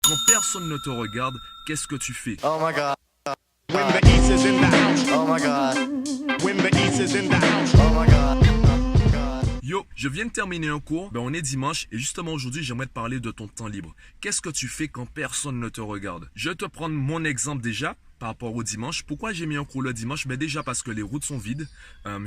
Quand personne ne te regarde, qu'est-ce que tu fais? Oh my god. When the East is in the house. Oh my god. When the East is in the house. Oh my god. Yo, je viens de terminer un cours, on est dimanche et justement aujourd'hui j'aimerais te parler de ton temps libre. Qu'est-ce que tu fais quand personne ne te regarde? Je vais te prendre mon exemple déjà par rapport au dimanche. Pourquoi j'ai mis un cours le dimanche? Déjà parce que les routes sont vides,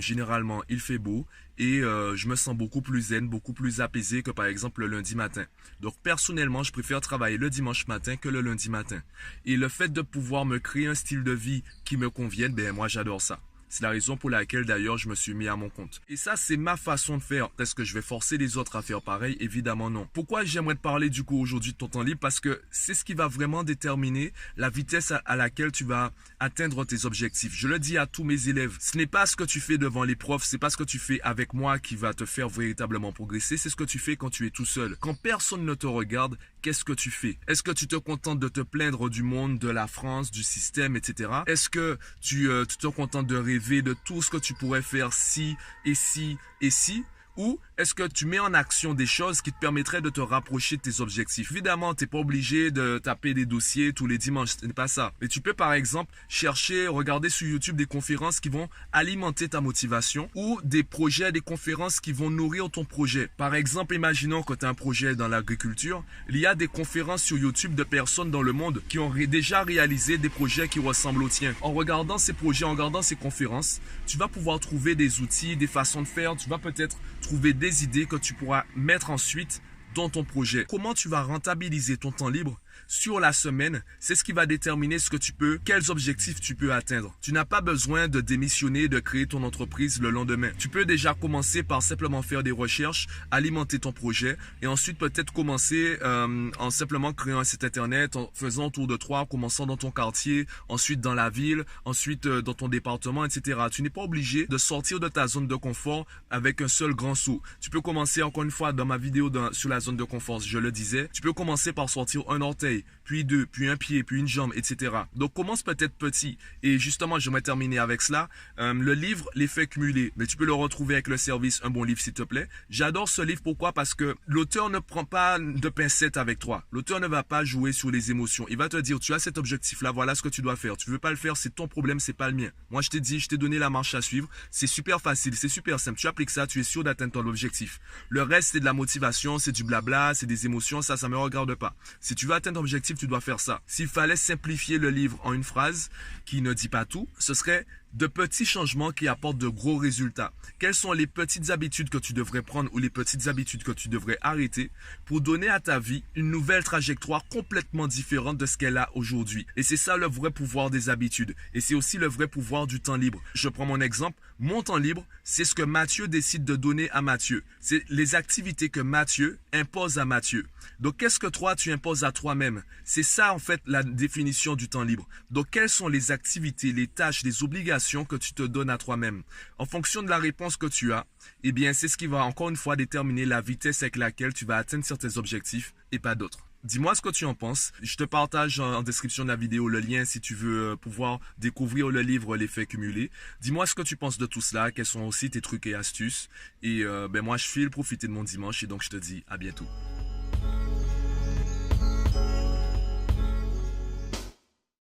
généralement il fait beau et je me sens beaucoup plus zen, beaucoup plus apaisé que par exemple le lundi matin. Donc personnellement je préfère travailler le dimanche matin que le lundi matin. Et le fait de pouvoir me créer un style de vie qui me convienne, moi j'adore ça. C'est la raison pour laquelle d'ailleurs je me suis mis à mon compte. Et ça c'est ma façon de faire. Est-ce que je vais forcer les autres à faire pareil? Évidemment non. Pourquoi j'aimerais te parler du coup aujourd'hui de ton temps libre? Parce que c'est ce qui va vraiment déterminer la vitesse à laquelle tu vas atteindre tes objectifs. Je le dis à tous mes élèves, ce n'est pas ce que tu fais devant les profs, c'est pas ce que tu fais avec moi qui va te faire véritablement progresser, c'est ce que tu fais quand tu es tout seul. Quand personne ne te regarde, qu'est-ce que tu fais? Est-ce que tu te contentes de te plaindre du monde, de la France, du système, etc. Est-ce que tu te contentes de rêver de tout ce que tu pourrais faire si et si et si? Ou est-ce que tu mets en action des choses qui te permettraient de te rapprocher de tes objectifs? Évidemment, tu n'es pas obligé de taper des dossiers tous les dimanches, ce n'est pas ça. Mais tu peux par exemple chercher, regarder sur YouTube des conférences qui vont alimenter ta motivation ou des projets, des conférences qui vont nourrir ton projet. Par exemple, imaginons que tu as un projet dans l'agriculture, il y a des conférences sur YouTube de personnes dans le monde qui ont déjà réalisé des projets qui ressemblent aux tiens. En regardant ces projets, en regardant ces conférences, tu vas pouvoir trouver des outils, des façons de faire, tu vas peut-être trouver des idées que tu pourras mettre ensuite dans ton projet. Comment tu vas rentabiliser ton temps libre sur la semaine, c'est ce qui va déterminer ce que tu peux, quels objectifs tu peux atteindre. Tu n'as pas besoin de démissionner, de créer ton entreprise le lendemain. Tu peux déjà commencer par simplement faire des recherches, alimenter ton projet et ensuite peut-être commencer en simplement créant un site internet, en faisant autour de toi, en commençant dans ton quartier, ensuite dans la ville, ensuite dans ton département, etc. Tu n'es pas obligé de sortir de ta zone de confort avec un seul grand saut. Tu peux commencer encore une fois dans ma vidéo sur la zone de confort, je le disais, tu peux commencer par sortir un orteil, puis deux, puis un pied, puis une jambe, etc. Donc commence peut-être petit. Et justement, j'aimerais terminer avec cela. Le livre, L'effet cumulé, mais tu peux le retrouver avec le service Un bon livre s'il te plaît. J'adore ce livre, pourquoi? Parce que l'auteur ne prend pas de pincettes avec toi. L'auteur ne va pas jouer sur les émotions. Il va te dire, tu as cet objectif-là, voilà ce que tu dois faire. Tu veux pas le faire, c'est ton problème, c'est pas le mien. Moi, je t'ai dit, je t'ai donné la marche à suivre. C'est super facile, c'est super simple. Tu appliques ça, tu es sûr d'atteindre ton objectif. Le reste, c'est de la motivation, c'est du blabla, c'est des émotions, ça me regarde pas. Si tu veux atteindre ton objectif, tu dois faire ça. S'il fallait simplifier le livre en une phrase qui ne dit pas tout, ce serait de petits changements qui apportent de gros résultats. Quelles sont les petites habitudes que tu devrais prendre ou les petites habitudes que tu devrais arrêter pour donner à ta vie une nouvelle trajectoire complètement différente de ce qu'elle a aujourd'hui? Et c'est ça le vrai pouvoir des habitudes. Et c'est aussi le vrai pouvoir du temps libre. Je prends mon exemple. Mon temps libre, c'est ce que Mathieu décide de donner à Mathieu. C'est les activités que Mathieu impose à Mathieu. Donc, qu'est-ce que toi, tu imposes à toi-même? C'est ça, en fait, la définition du temps libre. Donc, quelles sont les activités, les tâches, les obligations que tu te donnes à toi-même? En fonction de la réponse que tu as, c'est ce qui va encore une fois déterminer la vitesse avec laquelle tu vas atteindre certains objectifs et pas d'autres. Dis-moi ce que tu en penses. Je te partage en description de la vidéo le lien si tu veux pouvoir découvrir le livre L'effet cumulé. Dis-moi ce que tu penses de tout cela, quels sont aussi tes trucs et astuces. Et moi je file profiter de mon dimanche et donc je te dis à bientôt.